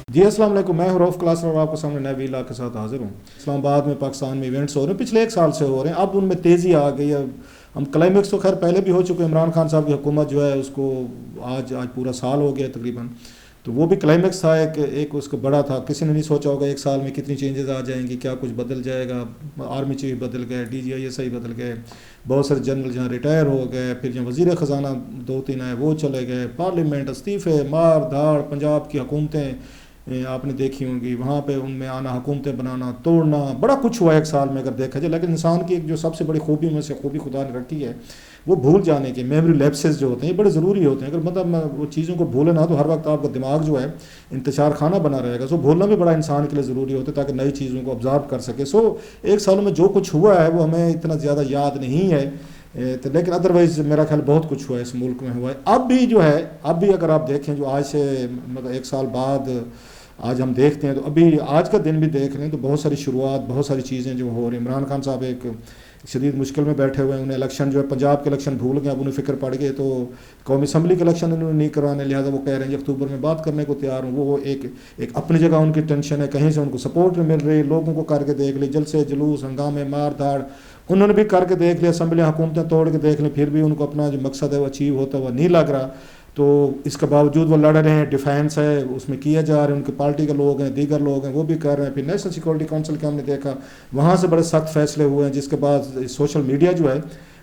جی السلام علیکم، میں ہوں روف کلاسر اور آپ کے سامنے نئے ویلا کے ساتھ حاضر ہوں۔ اسلام آباد میں پاکستان میں ایونٹس ہو رہے ہیں، پچھلے ایک سال سے ہو رہے ہیں، اب ان میں تیزی آ گئی ہے۔ ہم کلائمیکس تو خیر پہلے بھی ہو چکے ہیں، عمران خان صاحب کی حکومت جو ہے اس کو آج پورا سال ہو گیا تقریباً، تو وہ بھی کلائمیکس تھا ایک اس کو بڑا تھا۔ کسی نے نہیں سوچا ہوگا ایک سال میں کتنی چینجز آ جائیں گی، کیا کچھ بدل جائے گا۔ آرمی چیف بدل گئے، D G I S I بدل گئے، بہت سارے جنرل جہاں ریٹائر ہو گئے، پھر جہاں وزیر خزانہ 2-3 آئے وہ چلے گئے، پارلیمنٹ استعفے، مار دھاڑ، پنجاب کی حکومتیں آپ نے دیکھی ہوں گی، وہاں پہ ان میں آنا، حکومتیں بنانا، توڑنا، بڑا کچھ ہوا ایک سال میں اگر دیکھا جائے۔ لیکن انسان کی ایک جو سب سے بڑی خوبی میں سے خوبی خدا نے رکھی ہے وہ بھول جانے کے میموری لیپسز جو ہوتے ہیں، یہ بڑے ضروری ہوتے ہیں۔ اگر مطلب وہ چیزوں کو بھولے نہ تو ہر وقت آپ کا دماغ جو ہے انتشار خانہ بنا رہے گا، سو بھولنا بھی بڑا انسان کے لیے ضروری ہوتا ہے تاکہ نئی چیزوں کو آبزرو کر سکے۔ سو ایک سالوں میں جو کچھ ہوا ہے وہ ہمیں اتنا زیادہ یاد نہیں ہے، لیکن ادروائز میرا خیال بہت کچھ ہوا ہے اس ملک میں ہوا ہے۔ اب بھی جو ہے، اب بھی اگر آپ دیکھیں جو آج سے مطلب ایک سال بعد آج ہم دیکھتے ہیں، تو ابھی آج کا دن بھی دیکھ لیں تو بہت ساری شروعات، بہت ساری چیزیں جو ہو رہی ہیں۔ عمران خان صاحب ایک شدید مشکل میں بیٹھے ہوئے ہیں، انہیں الیکشن جو ہے پنجاب کے الیکشن بھول گئے، اب انہیں فکر پڑ گئی، تو قومی اسمبلی کے الیکشن انہوں نے نہیں کروانے، لہٰذا وہ کہہ رہے ہیں کہ اکتوبر میں بات کرنے کو تیار ہوں۔ وہ ایک اپنی جگہ ان کی ٹینشن ہے، کہیں سے ان کو سپورٹ نہیں مل رہی، لوگوں کو کر کے دیکھ لی، جلسے جلوس ہنگامے مار دھاڑ انہوں نے بھی کر کے دیکھ لیا، اسمبلی حکومتیں توڑ کے دیکھ لیں، پھر بھی ان کو اپنا جو مقصد ہے وہ اچیو ہوتا ہوا نہیں لگ رہا۔ تو اس کے باوجود وہ لڑ رہے ہیں، ڈیفینس ہے اس میں کیا جا رہا ہے، ان کے پارٹی کے لوگ ہیں، دیگر لوگ ہیں وہ بھی کر رہے ہیں۔ پھر نیشنل سیکورٹی کونسل کے ہم نے دیکھا، وہاں سے بڑے سخت فیصلے ہوئے ہیں، جس کے بعد سوشل میڈیا جو ہے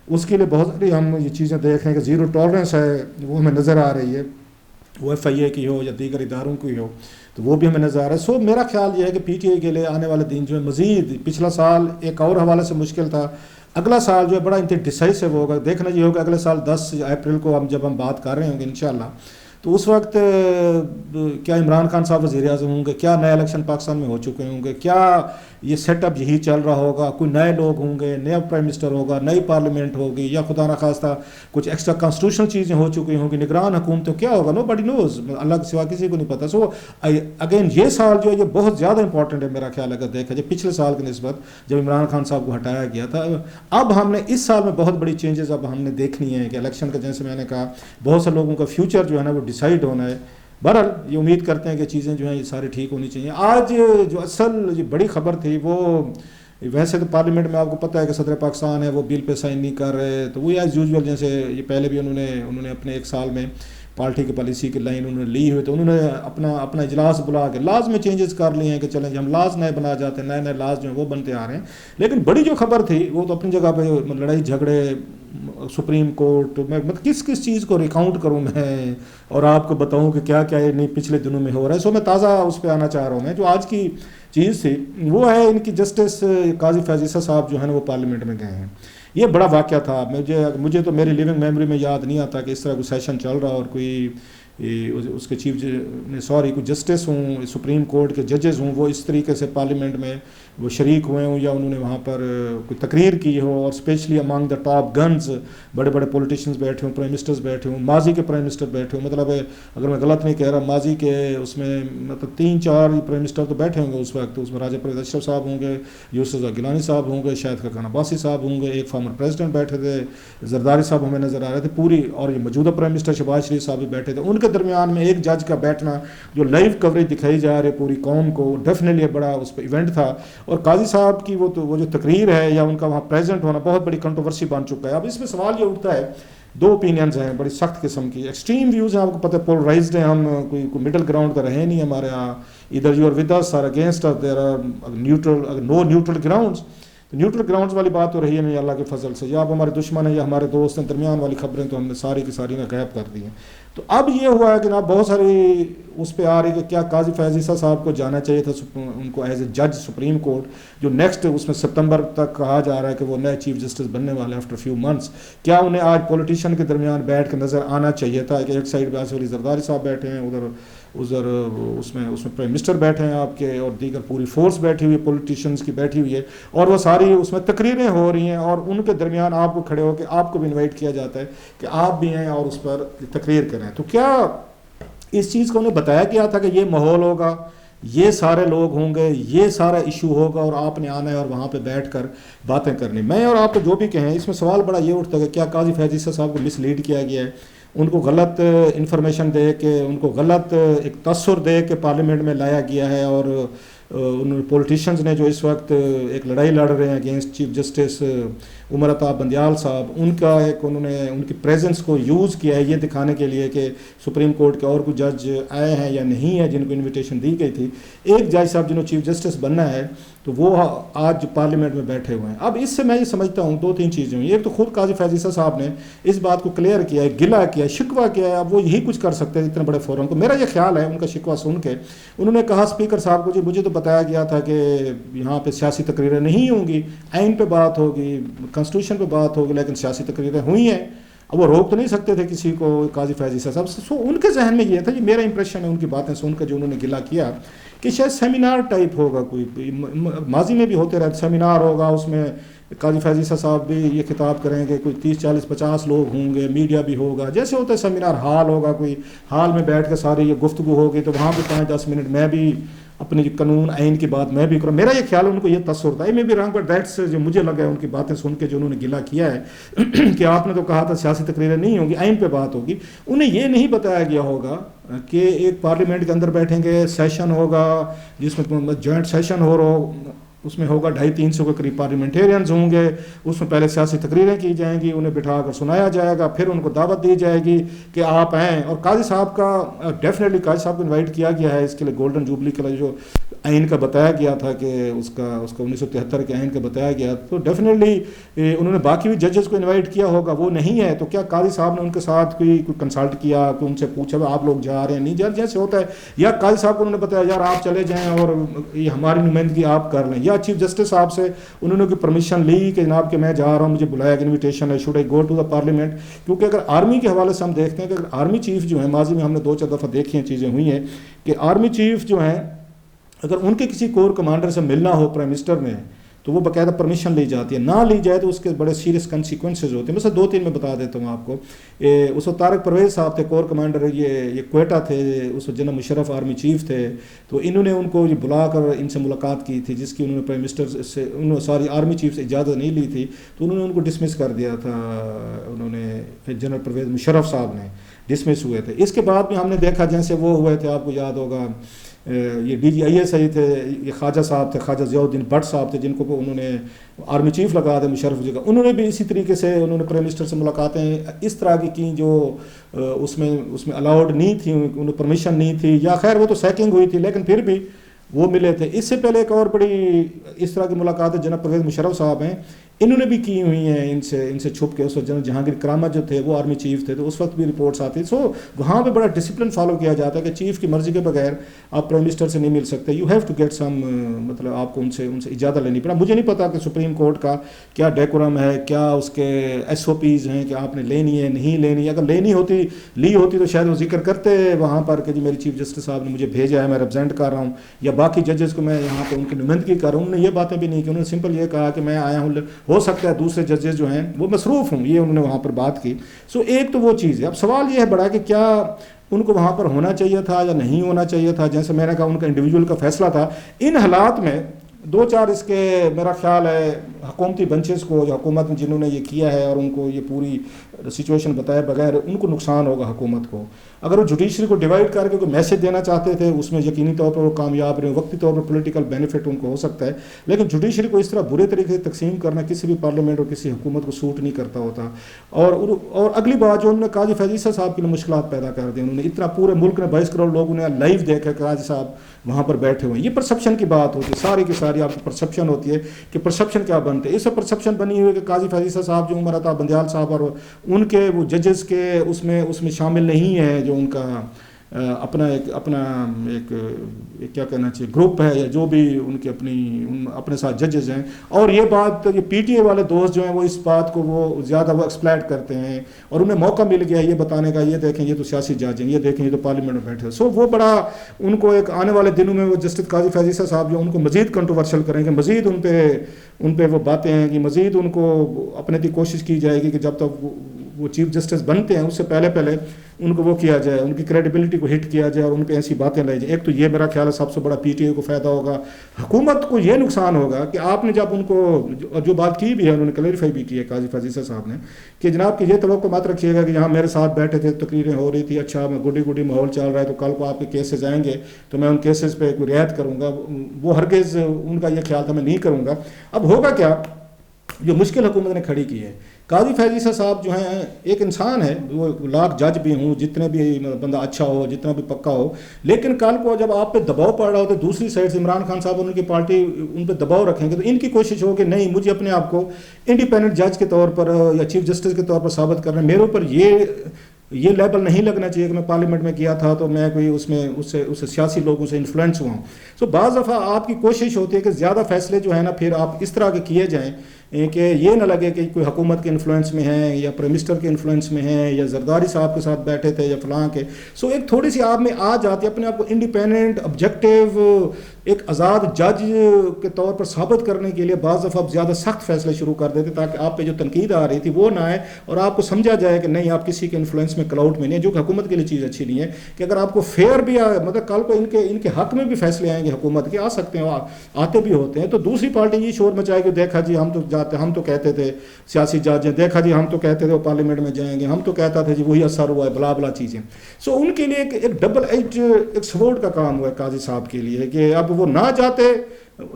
اس کے لیے بہت ساری ہم یہ چیزیں دیکھ رہے ہیں کہ زیرو ٹالرنس ہے، وہ ہمیں نظر آ رہی ہے، وہ ایف آئی اے کی ہو یا دیگر اداروں کی ہو، تو وہ بھی ہمیں نظر آ رہا ہے۔ سو میرا خیال یہ ہے کہ پی ٹی آئی کے لیے آنے والے دن جو ہے مزید، پچھلا سال ایک اور حوالے سے مشکل تھا، اگلا سال جو ہے بڑا ڈیسائسو ہوگا۔ دیکھنا یہ ہوگا اگلے سال 10 اپریل کو جب ہم بات کر رہے ہوں گے انشاءاللہ، تو اس وقت کیا عمران خان صاحب وزیر اعظم ہوں گے، کیا نئے الیکشن پاکستان میں ہو چکے ہوں گے، کیا یہ سیٹ اپ یہی چل رہا ہوگا، کوئی نئے لوگ ہوں گے، نیا پرائم منسٹر ہوگا، نئی پارلیمنٹ ہوگی، یا خدا نخواستہ کچھ ایکسٹرا کانسٹیٹیوشنل چیزیں ہو چکی ہوں گی، نگران حکومتوں کیا ہوگا، نو بڈی نوز، اللہ کے سوا کسی کو نہیں پتہ۔ سو اگین یہ سال جو ہے یہ بہت زیادہ امپورٹنٹ ہے میرا خیال اگر دیکھا جائے پچھلے سال کی نسبت جب عمران خان صاحب کو ہٹایا گیا تھا۔ اب ہم نے اس سال میں بہت بڑی چینجز اب ہم نے دیکھنی ہے کہ الیکشن کا، جیسے میں نے کہا بہت سے لوگوں کا فیوچر جو ہے نا وہ ڈیسائیڈ ہونا ہے۔ بہرحال یہ امید کرتے ہیں کہ چیزیں جو ہیں یہ ساری ٹھیک ہونی چاہیے۔ آج جو اصل بڑی خبر تھی وہ، ویسے تو پارلیمنٹ میں آپ کو پتہ ہے کہ صدر پاکستان ہے وہ بل پہ سائن نہیں کر رہے، تو وہ ایز یوزول جیسے یہ پہلے بھی انہوں نے اپنے ایک سال میں پارٹی کی پالیسی کی لائن انہوں نے لی ہوئی، تو انہوں نے اپنا اجلاس بلا کے لاز میں چینجز کر لیے ہیں کہ چلیں جی ہم لاز نئے بنا جاتے ہیں، نئے لاز جو ہیں وہ بنتے آ رہے ہیں۔ لیکن بڑی جو خبر تھی وہ تو اپنی جگہ پہ لڑائی جھگڑے سپریم کورٹ میں، کس چیز کو ریکاؤنٹ کروں میں اور آپ کو بتاؤں کہ کیا کیا یہ نہیں پچھلے دنوں میں ہو رہا ہے۔ سو میں تازہ اس پہ آنا چاہ رہا ہوں۔ میں جو آج کی چیز تھی وہ ہے ان کی جسٹس قاضی فیض عیسیٰ صاحب جو ہے نا وہ پارلیمنٹ میں گئے ہیں۔ یہ بڑا واقعہ تھا، مجھے تو میری لیونگ میموری میں یاد نہیں آتا کہ اس طرح کوئی سیشن چل رہا اور کوئی اس کے چیف کوئی جسٹس ہوں، سپریم کورٹ کے ججز ہوں، وہ اس طریقے سے پارلیمنٹ میں وہ شریک ہوئے ہوں یا انہوں نے وہاں پر کوئی تقریر کی ہو، اور especially among the top guns بڑے بڑے پولیٹیشینز بیٹھے ہوں، پرائم منسٹرز بیٹھے ہوں، ماضی کے پرائم منسٹر بیٹھے ہوں، مطلب اگر میں غلط نہیں کہہ رہا ماضی کے اس میں مطلب 3-4 پرائم منسٹر تو بیٹھے ہوں گے اس وقت۔ اس میں راجہ پرویز اشرف صاحب ہوں گے، یوسف گیلانی صاحب ہوں گے، شاہد خاقان عباسی صاحب ہوں گے، ایک فارمر پریزیڈنٹ بیٹھے تھے زرداری صاحب ہمیں نظر آ رہے تھے پوری، اور یہ موجودہ پرائم منسٹر شہباز شریف صاحب بھی بیٹھے تھے۔ ان کے درمیان میں ایک جج کا بیٹھنا جو لائیو کوریج دکھائی جا رہی پوری قوم کو، ڈیفینیٹلی بڑا اس پہ ایونٹ تھا۔ اور قاضی صاحب کی وہ جو تقریر ہے یا ان کا وہاں پریزنٹ ہونا بہت بڑی کنٹروورسی بن چکا ہے۔ اب اس میں سوال یہ اٹھتا ہے، دو اوپینینز ہیں بڑی سخت قسم کی، ایکسٹریم ویوز ہیں، آپ کو پتہ ہے پولرائزڈ ہیں، ہم کوئی مڈل گراؤنڈ کا رہے نہیں ہمارے یہاں، ادھر یو آر ود اس اور against us, there are no neutral grounds. تو نیوٹرل گراؤنڈز والی بات تو رہی ہے نہیں اللہ کے فضل سے، یا آپ ہمارے دشمن ہیں یا ہمارے دوست ہیں، درمیان والی خبریں تو ہم نے ساری کی ساری غائب کر دی ہیں۔ تو اب یہ ہوا ہے کہ نا بہت ساری اس پہ آ رہی کہ کیا قاضی فیض عیسیٰ صاحب کو جانا چاہیے تھا ان کو ایز اے جج سپریم کورٹ، جو نیکسٹ اس میں ستمبر تک کہا جا رہا ہے کہ وہ نئے چیف جسٹس بننے والے ہیں آفٹر فیو منتھس۔ کیا انہیں آج پولیٹیشین کے درمیان بیٹھ کے نظر آنا چاہیے تھا کہ ایک سائڈ پہ آصف علی زرداری صاحب بیٹھے ہیں، ادھر اس میں پرائم منسٹر بیٹھے ہیں آپ کے، اور دیگر پوری فورس بیٹھی ہوئی ہے پولیٹیشینز کی بیٹھی ہوئی ہے، اور وہ ساری اس میں تقریریں ہو رہی ہیں، اور ان کے درمیان آپ کو کھڑے ہو کے آپ کو بھی انوائٹ کیا جاتا ہے کہ آپ بھی ہیں اور اس پر تقریر کریں۔ تو کیا اس چیز کو انہیں بتایا گیا تھا کہ یہ ماحول ہوگا، یہ سارے لوگ ہوں گے، یہ سارا ایشو ہوگا اور آپ نے آنا ہے اور وہاں پہ بیٹھ کر باتیں کرنی؟ میں اور آپ کو جو بھی کہیں اس میں سوال بڑا یہ اٹھتا ہے کہ کیا قاضی فیض عیسیٰ صاحب کو مس لیڈ کیا گیا ہے؟ ان کو غلط انفارمیشن دے کے ان کو غلط ایک تاثر دے کے پارلیمنٹ میں لایا گیا ہے، اور ان پولیٹیشنز نے جو اس وقت ایک لڑائی لڑ رہے ہیں against chief justice Umar Ata Bandial صاحب، ان کا ایک انہوں نے ان کی پریزنس کو یوز کیا ہے یہ دکھانے کے لیے کہ سپریم کورٹ کے اور کوئی جج آئے ہیں یا نہیں ہیں جن کو انویٹیشن دی گئی تھی۔ ایک جج صاحب جنہوں چیف جسٹس بننا ہے تو وہ آج پارلیمنٹ میں بیٹھے ہوئے ہیں۔ اب اس سے میں یہ سمجھتا ہوں دو تین چیزیں ہوئی۔ ایک تو خود قاضی فیض عیسیٰ صاحب نے اس بات کو کلیئر کیا ہے، گلا کیا ہے، شکوہ کیا ہے، اب وہ یہی کچھ کر سکتے ہیں اتنے بڑے فورم کو۔ میرا یہ خیال ہے ان کا شکوہ سن کے انہوں نے کہا اسپیکر صاحب کو جی مجھے تو بتایا گیا تھا کہ یہاں پہ سیاسی تقریریں نہیں ہوں گی، آئین پہ بات ہوگی، کانسٹیٹیوشن پہ بات ہوگی، لیکن سیاسی تقریریں ہوئی ہیں۔ اب وہ روک تو نہیں سکتے تھے کسی کو قاضی فیض عیسیٰ صاحب سے۔ سو ان کے ذہن میں یہ تھا، یہ میرا امپریشن ہے ان کی باتیں سن کے جو انہوں نے گلا کیا، کہ شاید سیمینار ٹائپ ہوگا، کوئی ماضی میں بھی ہوتے رہتے سیمینار ہوگا، اس میں قاضی فیض عیسیٰ صاحب بھی یہ خطاب کریں گے، کوئی 30 40 50 لوگ ہوں گے، میڈیا بھی ہوگا، جیسے ہوتا ہے سیمینار ہال ہوگا، کوئی ہال میں بیٹھ کے ساری یہ گفتگو ہوگی، تو وہاں پہ 5 10 منٹ میں بھی اپنی قانون آئین کی بات میں بھی کروں۔ میرا یہ خیال ہے ان کو یہ تصور تھا، میں بھی رنگ پر دیٹس جو مجھے لگا ہے ان کی باتیں سن کے جو انہوں نے گلا کیا ہے کہ آپ نے تو کہا تھا سیاسی تقریریں نہیں ہوں گی، آئین پہ بات ہوگی۔ انہیں یہ نہیں بتایا گیا ہوگا کہ ایک پارلیمنٹ کے اندر بیٹھیں گے، سیشن ہوگا جس میں جوائنٹ سیشن ہو رہا، اس میں ہوگا 250 300 کے قریب پارلیمنٹیرینز ہوں گے، اس میں پہلے سیاسی تقریریں کی جائیں گی، انہیں بٹھا کر سنایا جائے گا، پھر ان کو دعوت دی جائے گی کہ آپ آئیں۔ اور قاضی صاحب کا ڈیفینیٹلی قاضی صاحب کو انوائٹ کیا گیا ہے اس کے لیے، گولڈن جوبلی کے لیے جو آئین کا بتایا گیا تھا کہ اس کا 1973 کے آئین کا بتایا گیا، تو ڈیفینیٹلی انہوں نے باقی بھی ججز کو انوائٹ کیا ہوگا، وہ نہیں ہے تو کیا قاضی صاحب نے ان کے ساتھ کوئی کنسلٹ کیا، کہ ان سے پوچھا آپ لوگ جا رہے ہیں نہیں جا رہے، جیسے ہوتا ہے، یا قاضی صاحب کو انہوں نے بتایا یار آپ چلے جائیں اور یہ ہماری نمائندگی آپ کر لیں، یا چیف جسٹس صاحب سے انہوں نے کوئی پرمیشن لی کہ جناب کہ میں جا رہا ہوں، مجھے بلایا گیا، انویٹیشن ہے، should I go to the parliament. کیونکہ اگر آرمی کے حوالے سے ہم دیکھتے ہیں کہ اگر آرمی چیف جو ہیں، ماضی میں ہم نے 2 4 دفعہ دیکھی ہیں چیزیں ہوئی ہیں کہ آرمی چیف جو ہیں اگر ان کے کسی کور کمانڈر سے ملنا ہو پرائم منسٹر نے تو وہ باقاعدہ پرمیشن لی جاتی ہے، نہ لی جائے تو اس کے بڑے سیریس کنسیکوینسز ہوتے ہیں۔ مثلا 2 3 میں بتا دیتا ہوں آپ کو، اس وقت طارق پرویز صاحب تھے کور کمانڈر، یہ کوئٹہ تھے، اس وقت جنرل مشرف آرمی چیف تھے، تو انہوں نے ان کو یہ بلا کر ان سے ملاقات کی تھی، جس کی انہوں نے پرائم منسٹر سے آرمی چیف سے اجازت نہیں لی تھی، تو انہوں نے ان کو ڈسمس کر دیا تھا، انہوں نے جنرل پرویز مشرف صاحب نے ڈسمس ہوئے تھے۔ اس کے بعد بھی ہم نے دیکھا جیسے وہ ہوئے تھے، آپ کو یاد ہوگا یہ DGIS تھے، یہ خواجہ صاحب تھے، خواجہ ضیاء الدین بٹ صاحب تھے، جن کو انہوں نے آرمی چیف لگا دے مشرف جگہ، انہوں نے بھی اسی طریقے سے انہوں نے پرائم منسٹر سے ملاقاتیں اس طرح کی جو اس میں الاؤڈ نہیں تھی، انہیں پرمیشن نہیں تھی، یا خیر وہ تو سیکنگ ہوئی تھی لیکن پھر بھی وہ ملے تھے۔ اس سے پہلے ایک اور بڑی اس طرح کی ملاقاتیں جناب پرویز مشرف صاحب ہیں، انہوں نے بھی کی ہوئی ہیں ان سے چھپ کے۔ اس وقت جنرل جہانگیر کرامت جو تھے وہ آرمی چیف تھے، تو اس وقت بھی رپورٹس آتی، سو وہاں پہ بڑا ڈسپلن فالو کیا جاتا ہے کہ چیف کی مرضی کے بغیر آپ پرائم منسٹر سے نہیں مل سکتے، you have to get some, مطلب آپ کو ان سے اجازت لینی پڑا۔ مجھے نہیں پتا کہ سپریم کورٹ کا کیا ڈیکورم ہے، کیا اس کے SOPs ہیں کہ آپ نے لینی ہے نہیں لینی، اگر لینی ہوتی لی ہوتی تو شاید وہ ذکر کرتے وہاں پر کہ جی میری چیف جسٹس صاحب نے مجھے بھیجا ہے، میں ریپرزینٹ کر رہا ہوں، یا باقی ججز کو میں یہاں پہ ان کی نمائندگی کر رہا ہوں۔ انہوں نے یہ باتیں بھی نہیں کی، انہوں نے سمپل یہ کہا کہ میں آیا ہوں، ہو سکتا ہے دوسرے ججز جو ہیں وہ مصروف ہوں، یہ انہوں نے وہاں پر بات کی۔ سو ایک تو وہ چیز ہے۔ اب سوال یہ ہے بڑا کہ کیا ان کو وہاں پر ہونا چاہیے تھا یا نہیں ہونا چاہیے تھا، جیسے میں نے کہا ان کا انڈیویجول کا فیصلہ تھا۔ ان حالات میں 2 4 اس کے میرا خیال ہے حکومتی بنچز کو، جو حکومت میں جنہوں نے یہ کیا ہے اور ان کو یہ پوری سچویشن بتائے بغیر ان کو نقصان ہوگا حکومت کو۔ اگر وہ جوڈیشری کو ڈیوائڈ کر کے کوئی میسج دینا چاہتے تھے اس میں یقینی طور پر وہ کامیاب رہے، وقتی طور پر پولیٹیکل بینیفٹ ان کو ہو سکتا ہے، لیکن جوڈیشری کو اس طرح برے طریقے سے تقسیم کرنا کسی بھی پارلیمنٹ اور کسی حکومت کو سوٹ نہیں کرتا ہوتا۔ اور اگلی بات جو انہوں نے قاضی فیض عیسیٰ صاحب کے لیے مشکلات پیدا کر دی، انہوں نے اتنا پورے ملک نے 22 کروڑ لوگوں نے لائیو دیکھا کہ قاضی صاحب وہاں پر بیٹھے ہوئے ہیں۔ یہ پرسیپشن کی بات ہوتی ہے، ساری کی ساری آپ کو پرسیپشن ہوتی ہے کہ پرسیپشن کیا بنتے ہیں۔ اس میں پرسیپشن بنی ہوئی ہے کہ قاضی فیض عیسیٰ صاحب جو عمر عطا بندیال صاحب اور ان کے وہ ججز کے اس میں شامل نہیں ہے، جو ان کا اپنا ایک کیا کہنا چاہیے گروپ ہے، یا جو بھی ان کے اپنے ساتھ ججز ہیں۔ اور یہ بات یہ PTA والے دوست جو ہیں وہ اس بات کو وہ زیادہ وہ ایکسپلائٹ کرتے ہیں، اور انہیں موقع مل گیا یہ بتانے کا، یہ دیکھیں یہ تو سیاسی جج ہیں، یہ دیکھیں یہ تو پارلیمنٹ میں بیٹھے۔ سو وہ بڑا ان کو ایک آنے والے دنوں میں وہ جسٹس قاضی فیض عیسیٰ صاحب جو ان کو مزید کنٹروورشل کریں گے، مزید ان پہ وہ باتیں ہیں کہ مزید ان کو اپنے کی کوشش کی جائے گی کہ جب تک وہ چیف جسٹس بنتے ہیں اس سے پہلے ان کو وہ کیا جائے, ان کی کریڈیبلٹی کو ہٹ کیا جائے اور ان پہ ایسی باتیں لائی جائیں. ایک تو یہ میرا خیال ہے سب سے بڑا پی ٹی آئی کو فائدہ ہوگا, حکومت کو یہ نقصان ہوگا کہ آپ نے جب ان کو جو بات کی بھی ہے, انہوں نے کلیریفائی بھی کی ہے قاضی فیض صاحب نے, کہ جناب کہ یہ توقع مت رکھیے گا کہ یہاں میرے ساتھ بیٹھے تھے, تقریریں ہو رہی تھی, اچھا گڈی ماحول چل رہا ہے, تو کل کو آپ کے کیسز آئیں گے تو میں ان کیسز پہ کوئی رعایت کروں گا. وہ ہرگز ان کا یہ خیال تھا, میں نہیں کروں گا. اب ہوگا کیا, جو مشکل حکومت نے کھڑی کی ہے, قاضی فیض عیسیٰ صاحب جو ہیں ایک انسان ہے, وہ لاکھ جج بھی ہوں, جتنے بھی بندہ اچھا ہو, جتنا بھی پکا ہو, لیکن کل کو جب آپ پہ دباؤ پڑ رہا ہو تو دوسری سائڈ سے عمران خان صاحب اور ان کی پارٹی ان پہ دباؤ رکھیں گے, تو ان کی کوشش ہو کہ نہیں, مجھے اپنے آپ کو انڈیپینڈنٹ جج کے طور پر یا چیف جسٹس کے طور پر ثابت کرنا ہے, میرے اوپر یہ لیبل نہیں لگنا چاہیے کہ میں پارلیمنٹ میں کیا تھا تو میں کوئی اس سے سیاسی لوگوں سے انفلوئنس ہوا ہوں. سو بعض دفعہ آپ کی کوشش ہوتی ہے کہ زیادہ فیصلے جو ہے نا پھر آپ اس طرح کے کیے جائیں کہ یہ نہ لگے کہ کوئی حکومت کے انفلوئنس میں ہیں یا پرائم منسٹر کے انفلوئنس میں ہیں یا زرداری صاحب کے ساتھ بیٹھے تھے یا فلاں کے. سو ایک تھوڑی سی آپ میں آ جاتی ہے, اپنے آپ کو انڈیپینڈنٹ آبجیکٹیو ایک آزاد جج کے طور پر ثابت کرنے کے لیے بعض دفعہ آپ زیادہ سخت فیصلے شروع کر دیتے تاکہ آپ پہ جو تنقید آ رہی تھی وہ نہ آئے اور آپ کو سمجھا جائے کہ نہیں آپ کسی کے انفلوئنس میں کلاؤڈ میں نہیں ہے, جو کہ حکومت کے لیے چیز اچھی نہیں ہے. کہ اگر آپ کو فیئر بھی مطلب کل کو ان کے حق میں بھی فیصلے آئیں گے حکومت کے, آ سکتے ہیں, آتے بھی ہوتے ہیں, تو دوسری پارٹی یہ شور مچائے کہ دیکھا جی ہم تو جاتے, ہم تو کہتے تھے سیاسی جج ہیں, دیکھا جی ہم تو کہتے تھے وہ پارلیمنٹ میں جائیں گے, ہم تو کہتا تھا جی وہی اثر ہوا ہے, بلا بلا چیزیں. سو ان کے لیے ایک ڈبل ایج ایک سپورٹ کا کام ہوا ہے قاضی صاحب کے لیے کہ اب وہ نہ جاتے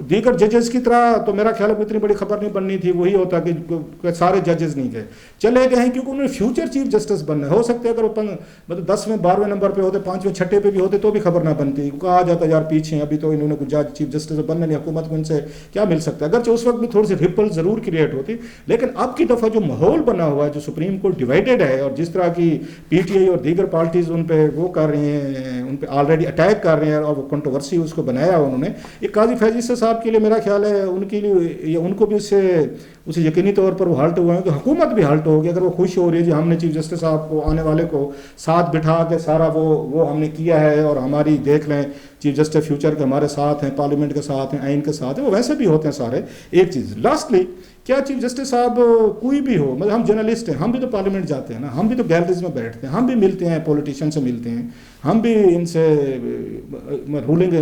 دیگر ججز کی طرح, تو میرا خیال ہے کوئی اتنی بڑی خبر نہیں بننی تھی, وہی ہوتا کہ سارے ججز نہیں گئے, چلے گئے ہیں کیونکہ انہوں نے فیوچر چیف جسٹس بننا ہے. ہو سکتا ہے اگر وہ مطلب 10ویں 12ویں نمبر پہ ہوتے, 5ویں 6ٹے پہ بھی ہوتے تو بھی خبر نہ بنتی, کہا جاتا یار پیچھے ہیں, ابھی تو انہوں نے کچھ جج چیف جسٹس بننا نہیں, حکومت کو ان سے کیا مل سکتا ہے. اگرچہ اس وقت بھی تھوڑی سی رپل ضرور کریٹ ہوتی, لیکن اب کی دفعہ جو ماحول بنا ہوا ہے, جو سپریم کورٹ ڈیوائیڈڈ ہے اور جس طرح کی پی ٹی آئی اور دیگر پارٹیز ان پہ وہ کر رہی ہیں, ان پہ آلریڈی اٹیک کر رہے ہیں اور وہ کنٹروورسی اس کو بنایا انہوں نے, یہ قاضی فیض عیسیٰ صاحب کے لیے میرا خیال ہے ان کے لیے ان کو بھی اسے یقینی طور پر وہ ہلٹ ہوا ہے کہ حکومت بھی ہلٹ ہوگی اگر وہ خوش ہو رہی ہے جی ہم نے چیف جسٹس صاحب کو آنے والے کو ساتھ بٹھا کے سارا وہ ہم نے کیا ہے, اور ہماری دیکھ لیں چیف جسٹس فیوچر کے ہمارے ساتھ ہیں, پارلیمنٹ کے ساتھ ہیں, آئین کے ساتھ ہیں, وہ ویسے بھی ہوتے ہیں سارے. ایک چیز لاسٹلی, کیا چیف جسٹس صاحب کوئی بھی ہو, مطلب ہم جرنلسٹ ہیں, ہم بھی تو پارلیمنٹ جاتے ہیں نا, ہم بھی تو گیلریز میں بیٹھتے ہیں, ہم بھی ملتے ہیں پولیٹیشین سے ملتے ہیں, ہم بھی ان سے رولنگ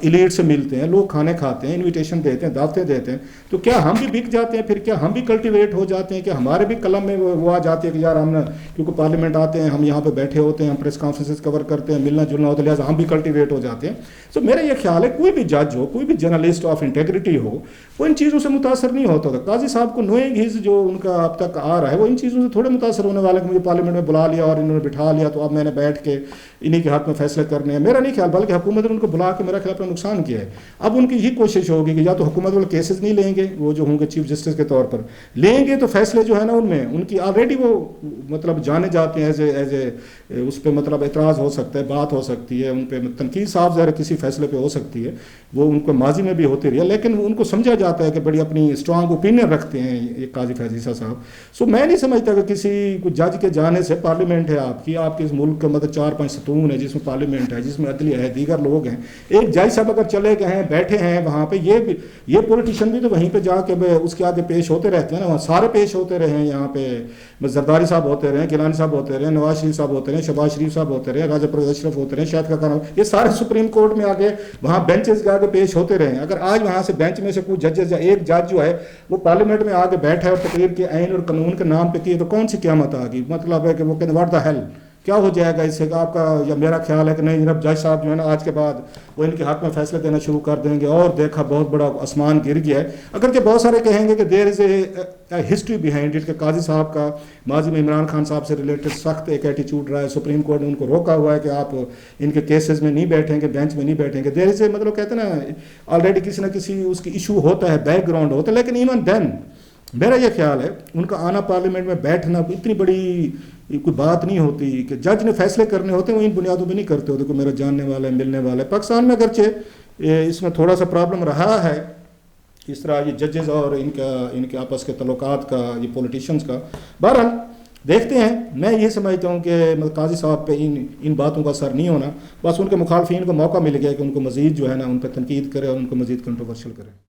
ایلیٹ سے ملتے ہیں, لوگ کھانے کھاتے ہیں, انویٹیشن دیتے ہیں, دعوتیں دیتے ہیں, تو کیا ہم بھی بک جاتے ہیں, پھر کیا ہم بھی کلٹیویٹ ہو جاتے ہیں, کہ ہمارے بھی قلم میں وہ آ جاتی ہے کہ یار ہم نے کیونکہ پارلیمنٹ آتے ہیں, ہم یہاں پہ بیٹھے ہوتے ہیں, ہم پریس کانفرنسز کور کرتے ہیں, ملنا جلنا ہوتا ہے, لہٰذا ہم بھی کلٹیویٹ ہو جاتے ہیں. سو میرا یہ خیال ہے کوئی بھی جج ہو, کوئی بھی جرنلسٹ آف انٹیگریٹی ہو, وہ ان چیزوں سے متاثر نہیں ہوتا تھا. قاضی صاحب کو نوئنگ ہز جو ان کا اب تک آ رہا ہے, وہ ان چیزوں سے تھوڑے متاثر ہونے والے کہ مجھے پارلیمنٹ میں بلا لیا اور انہوں نے بٹھا لیا تو اب میں نے بیٹھ کے انہی کے حق میں فیصلے کرنے ہیں. میرا نہیں خیال, بلکہ حکومت نے ان کو بلا کے میرا خیال اپنا نقصان کیا ہے. اب ان کی یہ کوشش ہوگی کہ یا تو حکومت والے کیسز نہیں لیں گے, وہ جو ہوں گے چیف جسٹس کے طور پر لیں گے, تو فیصلے جو ہے نا ان میں ان کی آلریڈی وہ مطلب جانے جاتے ہیں ایز اے اس پہ مطلب اعتراض ہو سکتا ہے, بات ہو سکتی ہے, ان پہ تنقید صاف ظاہر کسی فیصلے پہ ہو سکتی ہے, وہ ان کو ماضی میں بھی ہوتی رہی ہے, لیکن ان کو سمجھا جاتا ہے کہ بڑی اپنی اسٹرانگ اوپینین رکھتے ہیں یہ قاضی فیض عیسیٰ صاحب. سو میں نہیں سمجھتا کہ کسی کو جج کے جانے سے, پارلیمنٹ ہے آپ کی, آپ کے اس ملک کا مطلب 4-5 ستون ہے جس میں پارلیمنٹ ہے, جس میں عدلیہ ہے, دیگر لوگ ہیں, ایک جج صاحب اگر چلے گئے ہیں, بیٹھے ہیں وہاں پہ, یہ پولیٹیشین بھی تو وہیں پہ جا کے اس کے آگے پیش ہوتے رہتے ہیں نا, وہاں سارے پیش ہوتے رہے ہیں, یہاں پہ زرداری صاحب ہوتے رہے, گیلانی صاحب ہوتے رہے, نواز شریف صاحب ہوتے رہے, شہباز شریف صاحب ہوتے رہے, راجہ پرویز اشرف ہوتے رہے, شاہد خاقان, یہ سارے سپریم کورٹ میں آگے وہاں بینچز کے آگے پیش ہوتے رہے ہیں. اگر آج وہاں سے بینچ میں سے کوئی ججز یا ایک جج جو ہے وہ پارلیمنٹ میں آگے بیٹھا ہے اور تقریر کے آئین اور قانون کے نام پہ کیے, تو کون سی قیامت آ گئی. مطلب ہے کہ وہ کہتے ہیں واٹ دا ہیل, کیا ہو جائے گا اس سے, آپ کا یا میرا خیال ہے کہ نہیں جناب جج صاحب جو ہے نا آج کے بعد وہ ان کے حق میں فیصلے دینا شروع کر دیں گے, اور دیکھا بہت بڑا آسمان گر گیا ہے. اگرچہ بہت سارے کہیں گے کہ دیر از اے ہسٹری بیہائنڈ اٹ, کہ قاضی صاحب کا ماضی میں عمران خان صاحب سے ریلیٹڈ سخت ایک ایٹیچیوڈ رہا ہے, سپریم کورٹ نے ان کو روکا ہوا ہے کہ آپ ان کے کیسز میں نہیں بیٹھیں گے, بینچ میں نہیں بیٹھیں گے. دیر از اے مطلب کہتے ہیں نا آلریڈی کسی نہ کسی اس کی ایشو ہوتا ہے, بیک گراؤنڈ ہوتا ہے, لیکن ایون دین میرا یہ خیال ہے ان کا آنا پارلیمنٹ میں بیٹھنا اتنی بڑی کوئی بات نہیں ہوتی. کہ جج نے فیصلے کرنے ہوتے ہیں وہ ان بنیادوں پہ نہیں کرتے ہوتے, کوئی میرا جاننے والا ہے, ملنے والا ہے. پاکستان میں اگرچہ اس میں تھوڑا سا پرابلم رہا ہے اس طرح یہ ججز اور ان کے آپس کے تعلقات کا, یہ پولیٹیشینز کا. بہرحال دیکھتے ہیں. میں یہ سمجھتا ہوں کہ قاضی صاحب پہ ان باتوں کا اثر نہیں ہونا, بس ان کے مخالفین کو موقع مل گیا کہ ان کو مزید جو ہے نا ان پہ تنقید کرے اور ان کو مزید کنٹروورشل کرے.